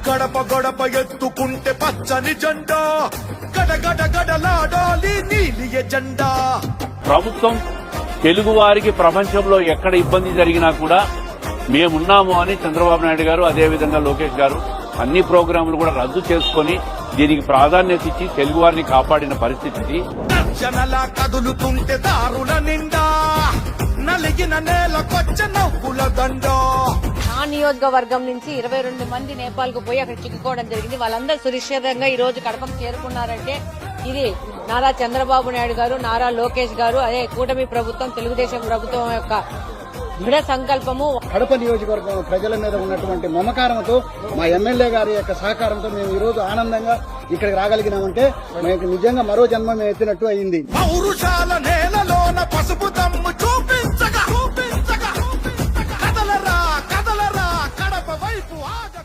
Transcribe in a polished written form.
గడప గడప ఎత్తుకుంటే పచ్చని జెండా గడగడ గడలాడాలి నీలి ఎజెండా. ప్రభుత్వం తెలుగు వారికి ప్రపంచంలో ఎక్కడ ఇబ్బంది జరిగినా కూడా మేమున్నాము అని చంద్రబాబు నాయుడు గారు, అదేవిధంగా లోకేష్ గారు అన్ని ప్రోగ్రాంలు కూడా రద్దు చేసుకుని దీనికి ప్రాధాన్యత ఇచ్చి తెలుగు వారిని కాపాడిన పరిస్థితి. జనలా కదులుతుంటే దారుల నిండా నలిగిన నేలకొచ్చ నవ్వుల దండా. ఆ నియోజకవర్గం నుంచి 22 మంది నేపాల్ కు పోయి అక్కడ చిక్కుకోవడం జరిగింది. వాళ్ళందరూ సురక్షితంగా ఈ రోజు కడపకు చేరుకున్నారంటే ఇది నారా చంద్రబాబు నాయుడు గారు, నారా లోకేష్ గారు, అదే కూటమి ప్రభుత్వం, తెలుగుదేశం ప్రభుత్వం యొక్క దృఢ సంకల్పము. కడప నియోజకవర్గం ప్రజల మీద ఉన్నటువంటి మమకారంతో మా ఎమ్మెల్యే గారి యొక్క సహకారంతో మేము ఈ రోజు ఆనందంగా ఇక్కడికి రాగలిగినామంటే మేము నిజంగా మరో జన్మ మేము ఎత్తినట్టు అయింది. పౌరుషాల నేలలోన పసుపు దమ్ము చూపించగా కదలరా కదలరా కడప వైపు ఆగ.